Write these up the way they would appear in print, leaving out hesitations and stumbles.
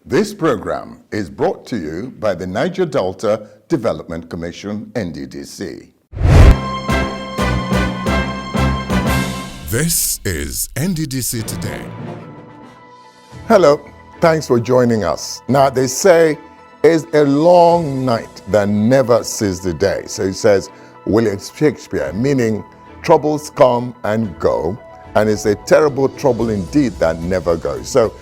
This program is brought to you by the Niger Delta Development Commission, NDDC. This is Nddc Today. Hello, thanks for joining us. Now, they say it's a long night that never sees the day. So it says William Shakespeare, meaning troubles come and go, and it's a terrible trouble indeed that never goes. So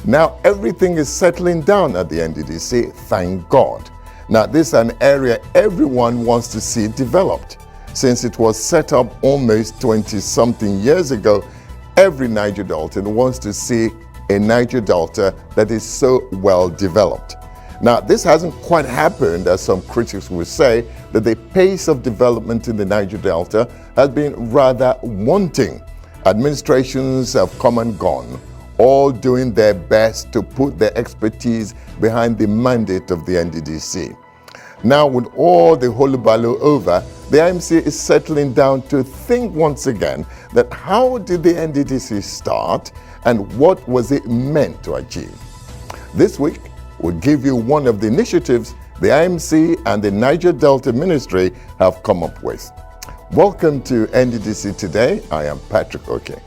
now everything is settling down at the NDDC, thank God. Now, this is an area everyone wants to see developed. Since it was set up almost 20-something years ago, every Niger Deltan wants to see a Niger Delta that is so well developed. Now, this hasn't quite happened, as some critics will say, that the pace of development in the Niger Delta has been rather wanting. Administrations have come and gone, all doing their best to put their expertise behind the mandate of the NDDC. Now, with all the hullabaloo over, the IMC is settling down to think once again that how did the NDDC start and what was it meant to achieve? This week, we'll give you one of the initiatives the IMC and the Niger Delta Ministry have come up with. Welcome to NDDC Today. I am Patrick Oke.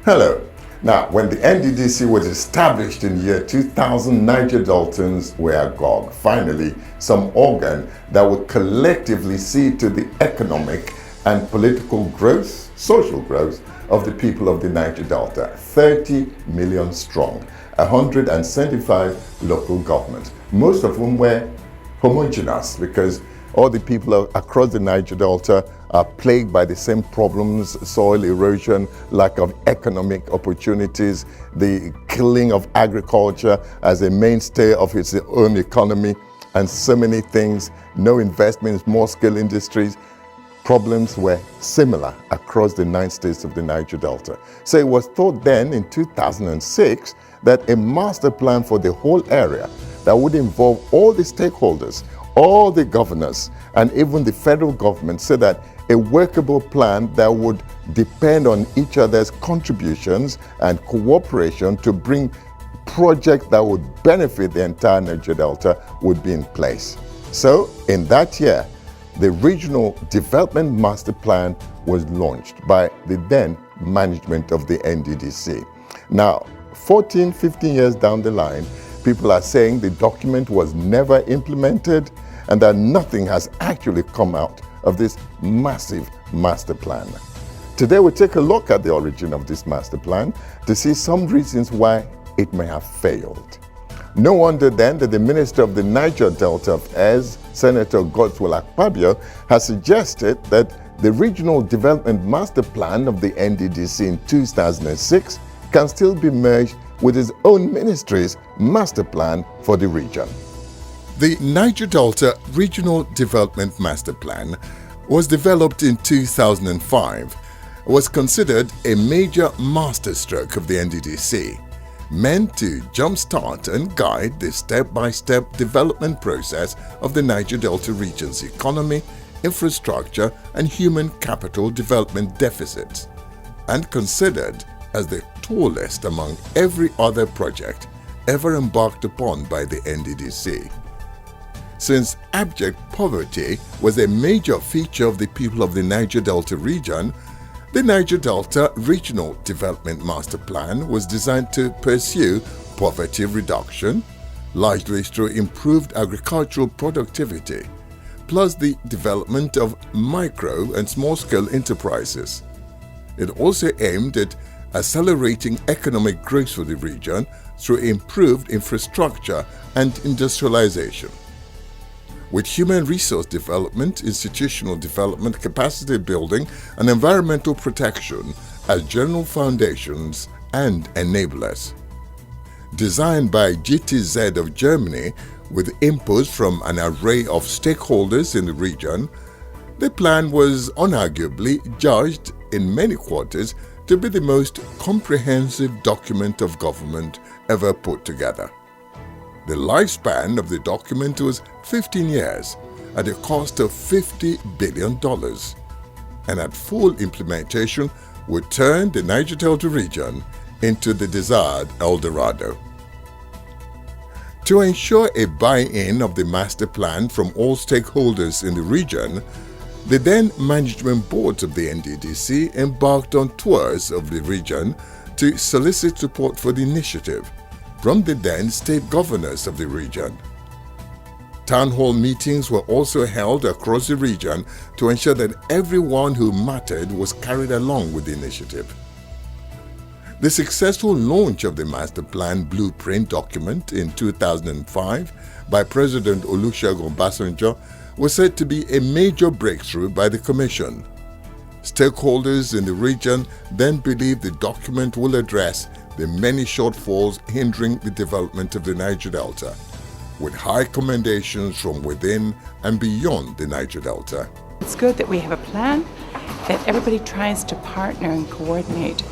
Hello. Now, when the NDDC was established in the year 2000, Niger Deltans were agog. Finally, some organ that would collectively see to the economic and political growth, social growth of the people of the Niger Delta. 30 million strong, 175 local governments, most of whom were homogeneous because all the people across the Niger Delta are plagued by the same problems: soil erosion, lack of economic opportunities, the killing of agriculture as a mainstay of its own economy, and so many things. No investment in small-scale industries. Problems were similar across the 9 states of the Niger Delta. So it was thought then in 2006 that a master plan for the whole area that would involve all the stakeholders, all the governors, and even the federal government, so that a workable plan that would depend on each other's contributions and cooperation to bring projects that would benefit the entire Niger Delta would be in place. So in that year, the Regional Development Master Plan was launched by the then management of the NDDC. Now, 14, 15 years down the line, people are saying the document was never implemented and that nothing has actually come out of this massive master plan. Today we'll take a look at the origin of this master plan to see some reasons why it may have failed. No wonder then that the Minister of the Niger Delta Affairs, Senator Godswill Akpabio, has suggested that the Regional Development Master Plan of the NDDC in 2006 can still be merged with his own ministry's master plan for the region. The Niger Delta Regional Development Master Plan was developed in 2005, was considered a major masterstroke of the NDDC, meant to jumpstart and guide the step-by-step development process of the Niger Delta region's economy, infrastructure, and human capital development deficits, and considered as the tallest among every other project ever embarked upon by the NDDC. Since abject poverty was a major feature of the people of the Niger Delta region, the Niger Delta Regional Development Master Plan was designed to pursue poverty reduction, largely through improved agricultural productivity, plus the development of micro and small-scale enterprises. It also aimed at accelerating economic growth for the region through improved infrastructure and industrialization. With human resource development, institutional development, capacity building, and environmental protection as general foundations and enablers. designed by GTZ of Germany with input from an array of stakeholders in the region, the plan was unarguably judged in many quarters to be the most comprehensive document of government ever put together. The lifespan of the document was 15 years at a cost of $50 billion, and at full implementation would turn the Niger Delta region into the desired El Dorado. To ensure a buy-in of the master plan from all stakeholders in the region, the then management boards of the NDDC embarked on tours of the region to solicit support for the initiative from the then state governors of the region. Town hall meetings were also held across the region to ensure that everyone who mattered was carried along with the initiative. The successful launch of the Master Plan Blueprint document in 2005 by President Olusegun Obasanjo was said to be a major breakthrough by the Commission. Stakeholders in the region then believed the document will address the many shortfalls hindering the development of the Niger Delta, with high commendations from within and beyond the Niger Delta. It's good that we have a plan, that everybody tries to partner and coordinate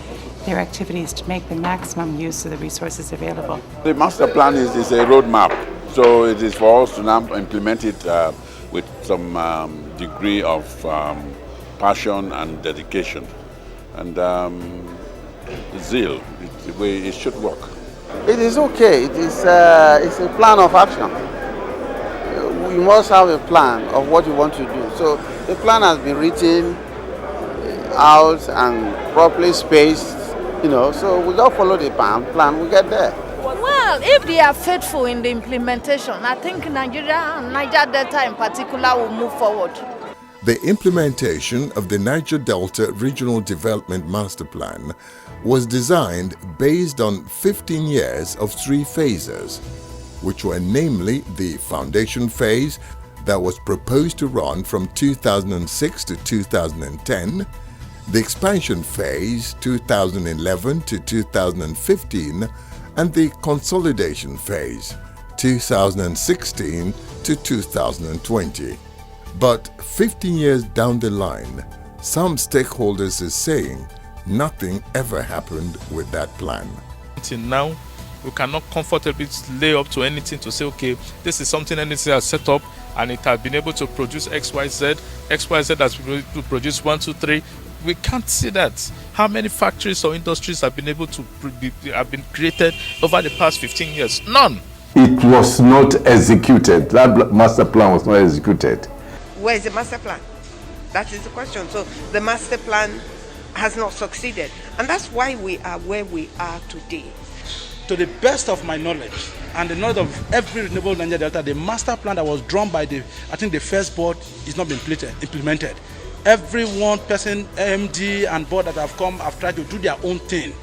their activities to make the maximum use of the resources available. The master plan is a roadmap, so it is for us to now implement it with some degree of passion and dedication and zeal. The way it should work. It is okay. It's a plan of action. You must have a plan of what you want to do. So the plan has been written out and properly spaced, so we just follow the plan, we get there. Well, if they are faithful in the implementation, I think Nigeria and Niger Delta in particular will move forward. The implementation of the Niger Delta Regional Development Master Plan was designed based on 15 years of 3 phases, which were namely the foundation phase that was proposed to run from 2006 to 2010, the expansion phase 2011 to 2015, and the consolidation phase 2016 to 2020. But 15 years down the line, some stakeholders are saying nothing ever happened with that plan. Until now, we cannot comfortably lay up to anything to say, okay, this is something NDC has set up and it has been able to produce XYZ. XYZ has been able to produce 1, 2, 3. We can't see that. How many factories or industries have been able to have been created over the past 15 years? None. It was not executed. That master plan was not executed. Where is the master plan? That is the question. So the master plan has not succeeded. And that's why we are where we are today. To the best of my knowledge, and the knowledge of every renewable Niger Delta, the master plan that was drawn by the first board is not been implemented. Every one person, MD and board that have come have tried to do their own thing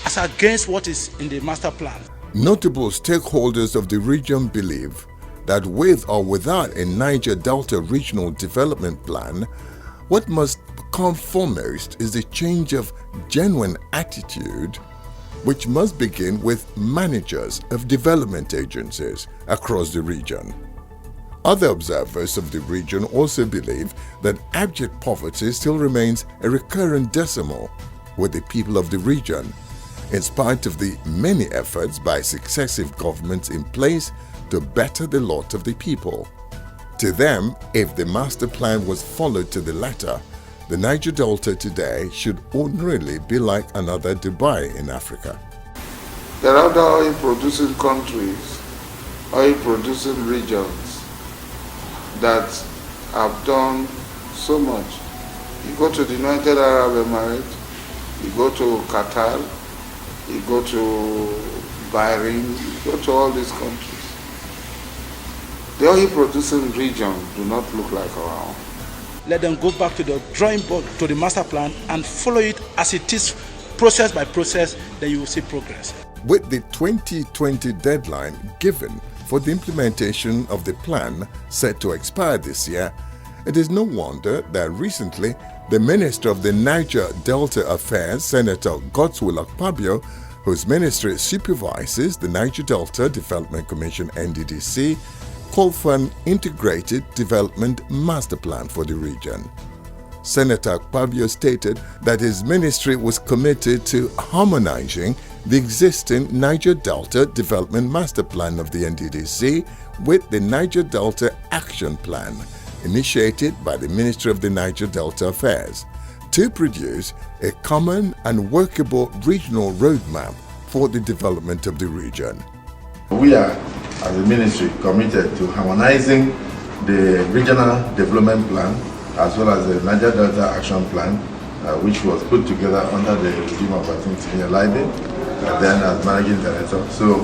as against what is in the master plan. Notable stakeholders of the region believe that with or without a Niger Delta Regional Development Plan, what must come foremost is the change of genuine attitude, which must begin with managers of development agencies across the region. Other observers of the region also believe that abject poverty still remains a recurrent decimal with the people of the region, in spite of the many efforts by successive governments in place to better the lot of the people. To them, if the master plan was followed to the letter, the Niger Delta today should ordinarily be like another Dubai in Africa. There are other oil-producing countries, oil-producing regions that have done so much. You go to the United Arab Emirates, you go to Qatar, you go to Bahrain, you go to all these countries. The oil-producing regions do not look like our own. Let them go back to the drawing board, to the master plan, and follow it as it is, process by process, then you will see progress. With the 2020 deadline given for the implementation of the plan set to expire this year, it is no wonder that recently the Minister of the Niger Delta Affairs, Senator Godswill Akpabio, whose ministry supervises the Niger Delta Development Commission (NDDC), called for an integrated development master plan for the region. Senator Akpabio stated that his ministry was committed to harmonizing the existing Niger Delta Development Master Plan of the NDDC with the Niger Delta Action Plan, initiated by the Ministry of the Niger Delta Affairs, to produce a common and workable regional roadmap for the development of the region. We are, as a ministry, committed to harmonizing the regional development plan as well as the Niger Delta Action Plan, which was put together under the regime of Patrick Oke then as managing director. So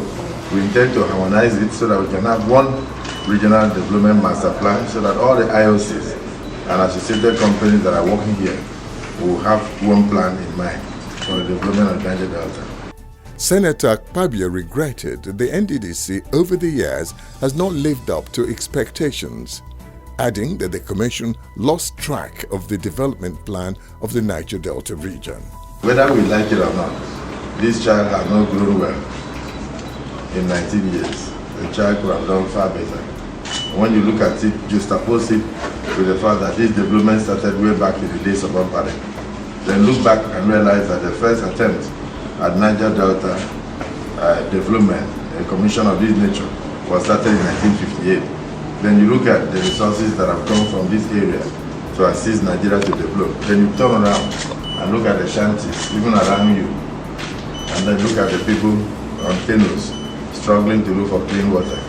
we intend to harmonize it so that we can have one regional development master plan so that all the IOCs and associated companies that are working here will have one plan in mind for the development of Niger Delta. Senator Akpabio regretted that the NDDC over the years has not lived up to expectations, adding that the Commission lost track of the development plan of the Niger Delta region. Whether we like it or not, this child has not grown well in 19 years. The child could have done far better. When you look at it, juxtapose it with the fact that this development started way back in the days of Ampare. Then look back and realize that the first attempt at Niger Delta development, a commission of this nature, was started in 1958. Then you look at the resources that have come from this area to assist Nigeria to develop. Then you turn around and look at the shanties, even around you, and then look at the people on canoes struggling to look for clean water.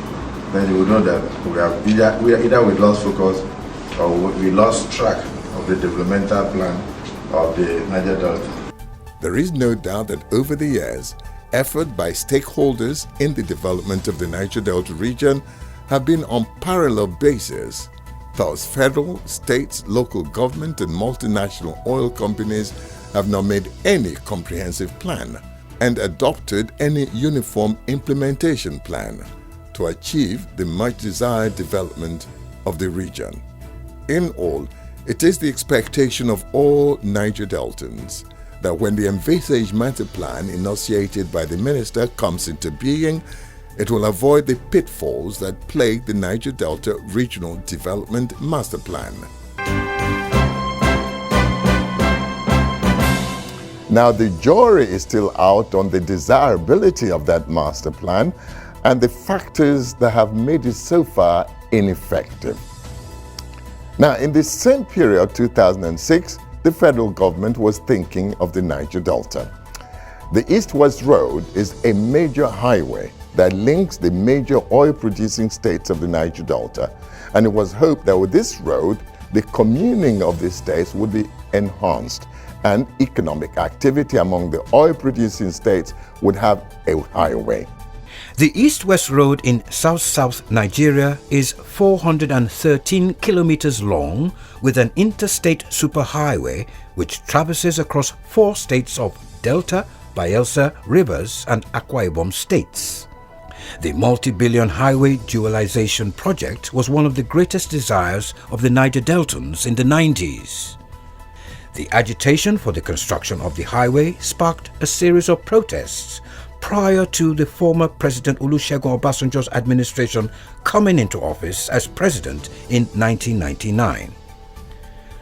Then you will know that either we lost focus or we lost track of the developmental plan of the Niger Delta. There is no doubt that over the years, effort by stakeholders in the development of the Niger Delta region have been on parallel basis. Thus, federal, states, local government and multinational oil companies have not made any comprehensive plan and adopted any uniform implementation plan to achieve the much desired development of the region. In all, it is the expectation of all Niger Deltans that when the envisaged master plan enunciated by the minister comes into being, it will avoid the pitfalls that plague the Niger Delta Regional Development Master Plan. Now, the jury is still out on the desirability of that master plan and the factors that have made it so far ineffective. Now, in the same period, 2006, the federal government was thinking of the Niger Delta. The EastWest Road is a major highway that links the major oil-producing states of the Niger Delta, and it was hoped that with this road, the communing of the states would be enhanced and economic activity among the oil-producing states would have a highway. The East-West Road in South-South Nigeria is 413 kilometers long with an interstate superhighway which traverses across 4 states of Delta, Bayelsa, Rivers and Akwa Ibom states. The multi-billion highway dualization project was one of the greatest desires of the Niger Deltans in the 90s. The agitation for the construction of the highway sparked a series of protests prior to the former President Olusegun Obasanjo's administration coming into office as president in 1999.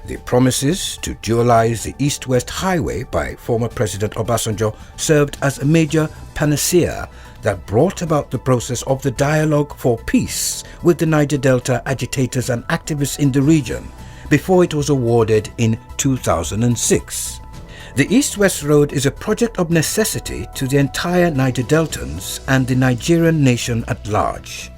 The promises to dualize the East-West Highway by former President Obasanjo served as a major panacea that brought about the process of the dialogue for peace with the Niger Delta agitators and activists in the region before it was awarded in 2006. The East-West Road is a project of necessity to the entire Niger Deltans and the Nigerian nation at large.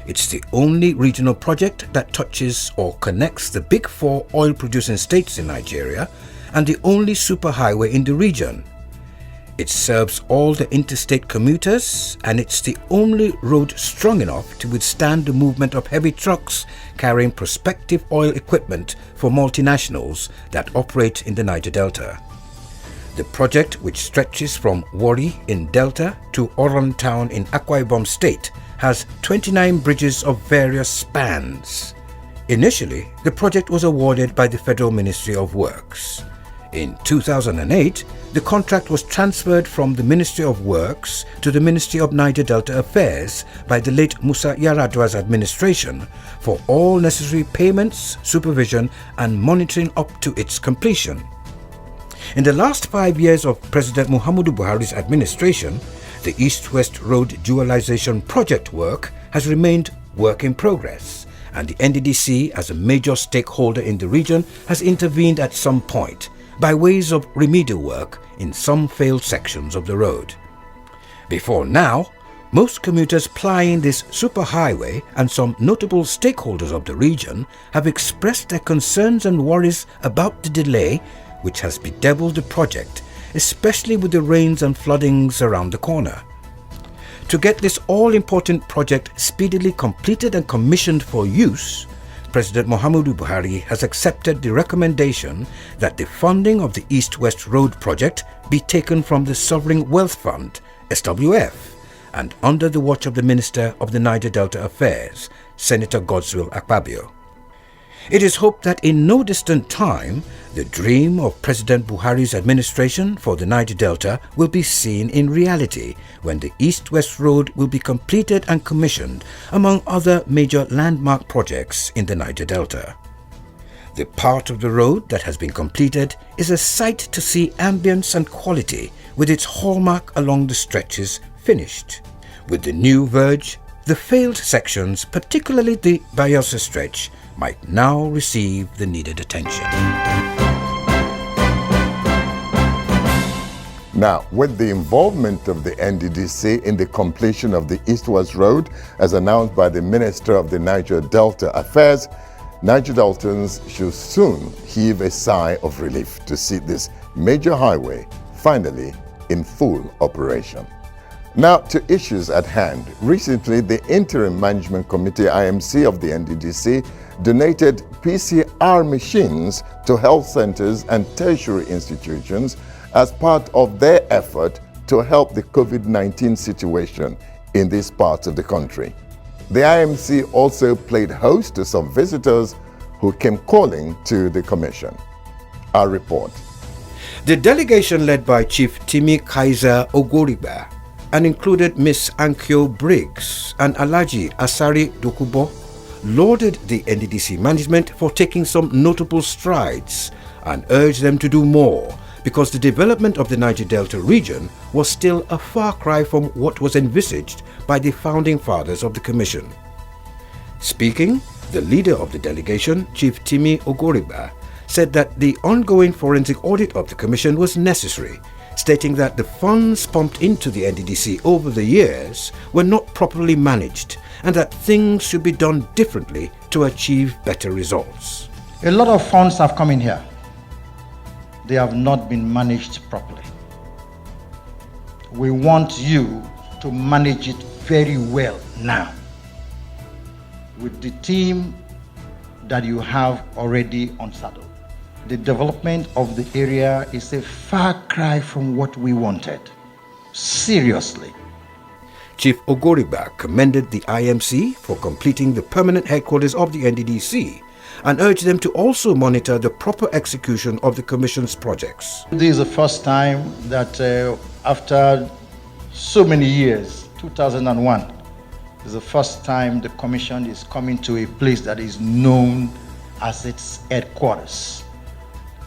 It's the only regional project that touches or connects the big 4 oil-producing states in Nigeria and the only superhighway in the region. It serves all the interstate commuters and it's the only road strong enough to withstand the movement of heavy trucks carrying prospective oil equipment for multinationals that operate in the Niger Delta. The project, which stretches from Warri in Delta to Oron Town in Akwa Ibom State, has 29 bridges of various spans. Initially, the project was awarded by the Federal Ministry of Works. In 2008, the contract was transferred from the Ministry of Works to the Ministry of Niger Delta Affairs by the late Musa Yar'Adua's administration for all necessary payments, supervision and monitoring up to its completion. In the last 5 years of President Muhammadu Buhari's administration, the East-West Road dualization project work has remained work in progress, and the NDDC, as a major stakeholder in the region, has intervened at some point by ways of remedial work in some failed sections of the road. Before now, most commuters plying this superhighway and some notable stakeholders of the region have expressed their concerns and worries about the delay which has bedeviled the project, especially with the rains and floodings around the corner. To get this all-important project speedily completed and commissioned for use, President Muhammadu Buhari has accepted the recommendation that the funding of the East-West Road project be taken from the Sovereign Wealth Fund, SWF, and under the watch of the Minister of the Niger Delta Affairs, Senator Godswill Akpabio. It is hoped that in no distant time, the dream of President Buhari's administration for the Niger Delta will be seen in reality when the East-West Road will be completed and commissioned, among other major landmark projects in the Niger Delta. The part of the road that has been completed is a sight to see ambience and quality, with its hallmark along the stretches finished. With the new verge, the failed sections, particularly the Bayelsa stretch, might now receive the needed attention. Now, with the involvement of the NDDC in the completion of the East-West Road, as announced by the Minister of the Niger Delta Affairs, Niger Deltans should soon heave a sigh of relief to see this major highway finally in full operation. Now to issues at hand. Recently, the Interim Management Committee IMC of the NDDC donated PCR machines to health centers and tertiary institutions as part of their effort to help the COVID-19 situation in these parts of the country. The IMC also played host to some visitors who came calling to the Commission. Our report. The delegation led by Chief Timi Kaiser Ogoriba and included Miss Ankyo Briggs and Alhaji Asari Dokubo lauded the NDDC management for taking some notable strides and urged them to do more because the development of the Niger Delta region was still a far cry from what was envisaged by the founding fathers of the Commission. Speaking, the leader of the delegation, Chief Timi Ogoriba, said that the ongoing forensic audit of the Commission was necessary, stating that the funds pumped into the NDDC over the years were not properly managed and that things should be done differently to achieve better results. A lot of funds have come in here. They have not been managed properly. We want you to manage it very well now with the team that you have already on saddle. The development of the area is a far cry from what we wanted. Seriously. Chief Ogoriba commended the IMC for completing the permanent headquarters of the NDDC and urged them to also monitor the proper execution of the Commission's projects. This is the first time that after so many years, 2001, is the first time the Commission is coming to a place that is known as its headquarters.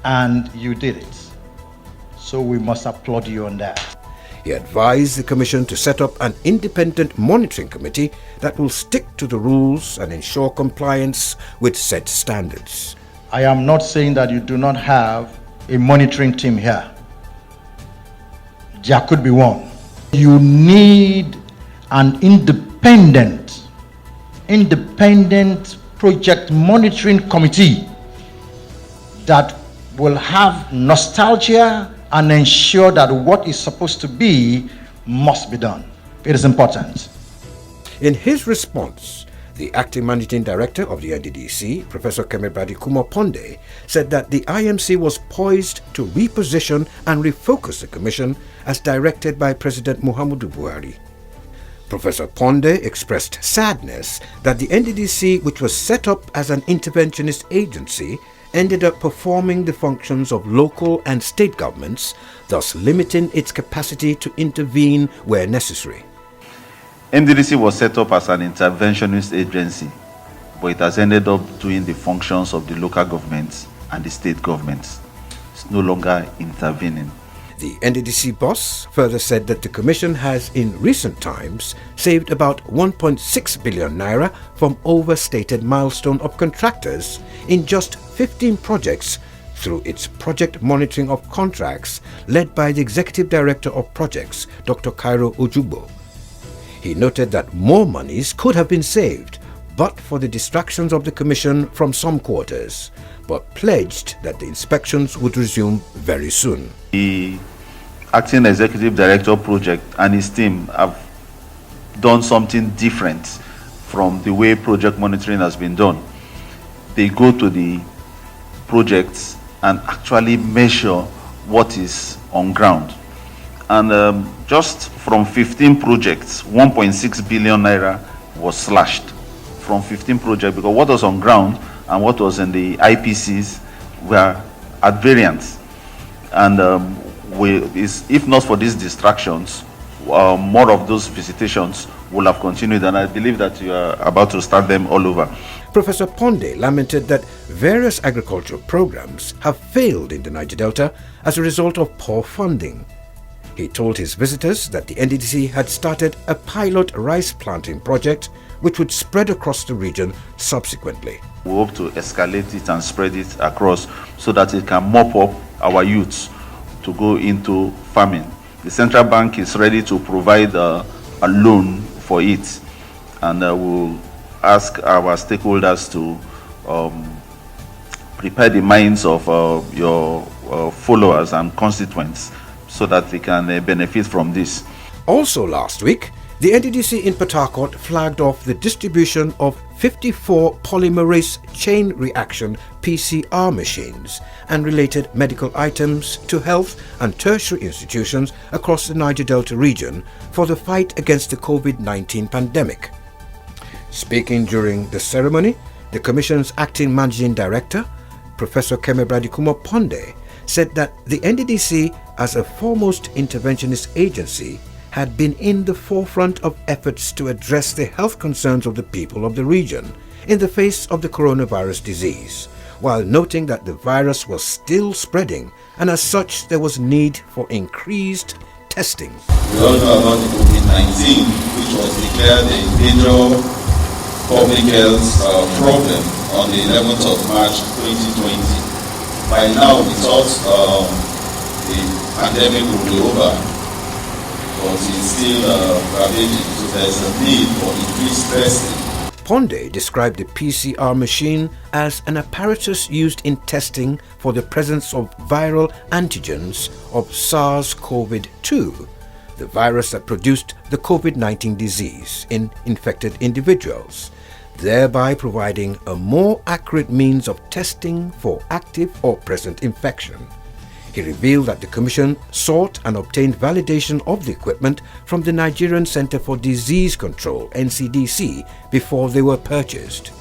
And you did it. So we must applaud you on that. He advised the Commission to set up an independent monitoring committee that will stick to the rules and ensure compliance with set standards. I am not saying that you do not have a monitoring team here. There could be one. You need an independent project monitoring committee that will have nostalgia and ensure that what is supposed to be must be done. It is important. In his response, the acting managing director of the NDDC, Professor Kemebadi Kumoponde, said that the IMC was poised to reposition and refocus the Commission as directed by President Muhammadu Buhari. Professor Ponde expressed sadness that the NDDC, which was set up as an interventionist agency, ended up performing the functions of local and state governments, thus limiting its capacity to intervene where necessary. Nddc was set up as an interventionist agency, but it has ended up doing the functions of the local governments and the state governments. It's no longer intervening. The Nddc boss further said that the Commission has in recent times saved about 1.6 billion naira from overstated milestone of contractors in just 15 projects through its project monitoring of contracts led by the Executive Director of Projects, Dr. Cairo Ojugbo. He noted that more monies could have been saved but for the distractions of the Commission from some quarters, but pledged that the inspections would resume very soon. The acting executive director project and his team have done something different from the way project monitoring has been done. They go to the projects and actually measure what is on ground. And just from 15 projects, 1.6 billion naira was slashed from 15 projects, because what was on ground and what was in the IPCs were at variance. And if not for these distractions, more of those visitations will have continued, and I believe that you are about to start them all over. Professor Ponde lamented that various agricultural programs have failed in the Niger Delta as a result of poor funding. He told his visitors that the Nddc had started a pilot rice planting project which would spread across the region subsequently. We hope to escalate it and spread it across so that it can mop up our youths to go into farming. The central bank is ready to provide a loan for it, and we'll ask our stakeholders to prepare the minds of your followers and constituents so that they can benefit from this. Also last week, the Nddc in Port Harcourt flagged off the distribution of 54 polymerase chain reaction PCR machines and related medical items to health and tertiary institutions across the Niger Delta region for the fight against the COVID-19 pandemic. Speaking during the ceremony, the Commission's acting managing director, Professor Keme Bradikumo Ponde, said that the Nddc, as a foremost interventionist agency, had been in the forefront of efforts to address the health concerns of the people of the region in the face of the coronavirus disease, while noting that the virus was still spreading and as such there was need for increased testing. We all know about the COVID-19, which was declared a major public health problem on the 11th of March 2020. By now we thought the pandemic would be over, but it's still ravaging, so there's a need for increased testing. Ponde described the PCR machine as an apparatus used in testing for the presence of viral antigens of SARS-CoV-2, the virus that produced the COVID-19 disease in infected individuals, thereby providing a more accurate means of testing for active or present infection. He revealed that the Commission sought and obtained validation of the equipment from the Nigerian Center for Disease Control, NCDC, before they were purchased.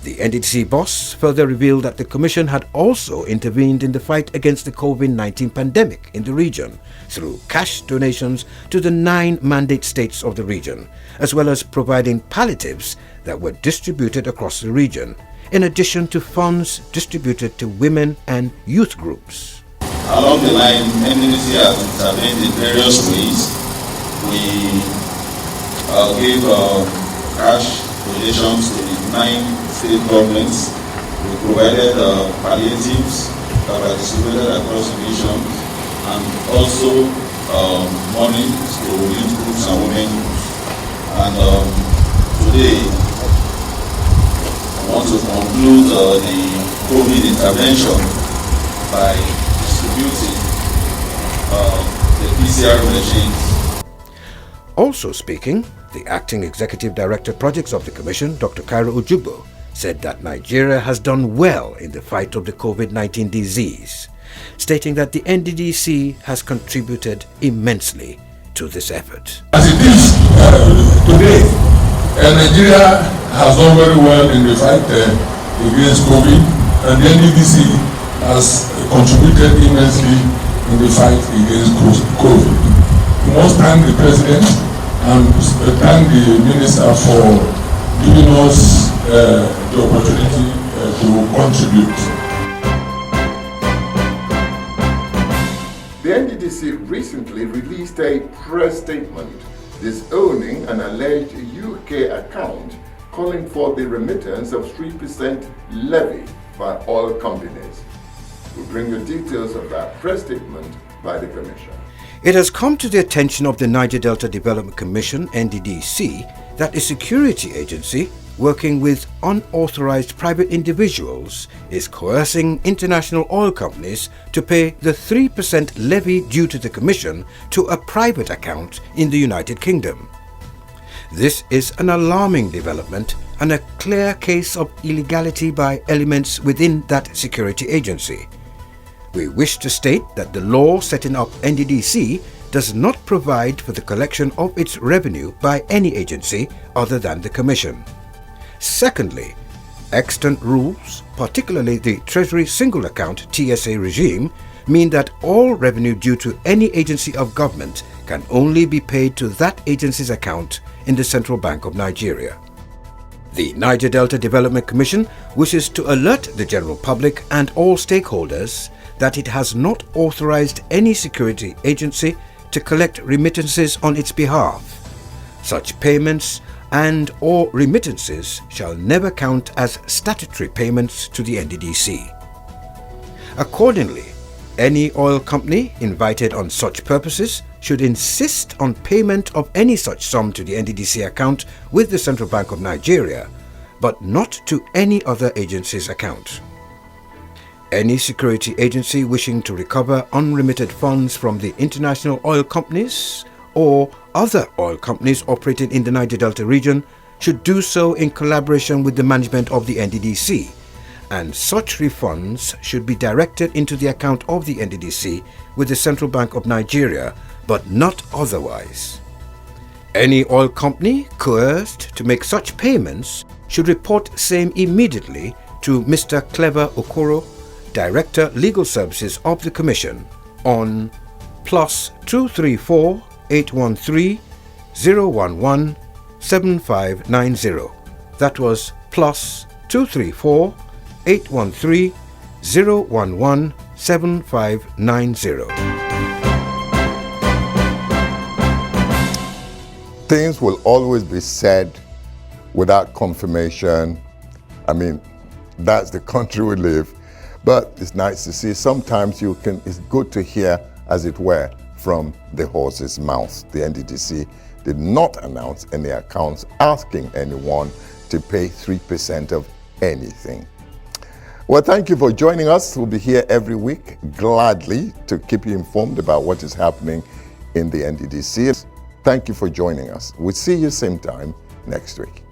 The Nddc boss further revealed that the Commission had also intervened in the fight against the COVID-19 pandemic in the region through cash donations to the 9 mandate states of the region, as well as providing palliatives that were distributed across the region, in addition to funds distributed to women and youth groups. Along the line, Nddc has intervened in various ways. We gave cash donations to the 9 state governments. We provided palliatives that were distributed across the region, and also money to youth groups and women groups. And today, I want to conclude the COVID intervention by distributing the PCR machines. Also speaking, the acting executive director projects of the Commission, Dr. Cairo Ojugbo, said that Nigeria has done well in the fight of the COVID-19 disease, stating that the Nddc has contributed immensely to this effort. As it is today, Nigeria has done very well in the fight against COVID. and the Nddc has contributed immensely in the fight against COVID. We must thank the President and thank the Minister for giving us the opportunity to contribute. The Nddc recently released a press statement disowning an alleged UK account calling for the remittance of 3% levy by oil companies. We'll bring you details of that press statement by the Commission. It has come to the attention of the Niger Delta Development Commission, Nddc, that a security agency working with unauthorized private individuals is coercing international oil companies to pay the 3% levy due to the Commission to a private account in the United Kingdom. This is an alarming development and a clear case of illegality by elements within that security agency. We wish to state that the law setting up Nddc does not provide for the collection of its revenue by any agency other than the Commission. Secondly, extant rules, particularly the Treasury Single Account TSA regime, mean that all revenue due to any agency of government can only be paid to that agency's account in the Central Bank of Nigeria. The Niger Delta Development Commission wishes to alert the general public and all stakeholders that it has not authorized any security agency to collect remittances on its behalf. Such payments and/or remittances shall never count as statutory payments to the Nddc. Accordingly, any oil company invited on such purposes should insist on payment of any such sum to the Nddc account with the Central Bank of Nigeria, but not to any other agency's account. Any security agency wishing to recover unremitted funds from the international oil companies or other oil companies operating in the Niger Delta region should do so in collaboration with the management of the Nddc, and such refunds should be directed into the account of the Nddc with the Central Bank of Nigeria, but not otherwise. Any oil company coerced to make such payments should report same immediately to Mr. Clever Okoro, Director Legal Services of the Commission, on +234 813 011 7590. That was +234 813 011 7590. Things will always be said without confirmation. I mean, that's the country we live. But it's nice to see. Sometimes it's good to hear, as it were, from the horse's mouth. The Nddc did not announce any accounts asking anyone to pay 3% of anything. Well, thank you for joining us. We'll be here every week, gladly, to keep you informed about what is happening in the Nddc. Thank you for joining us. We'll see you same time next week.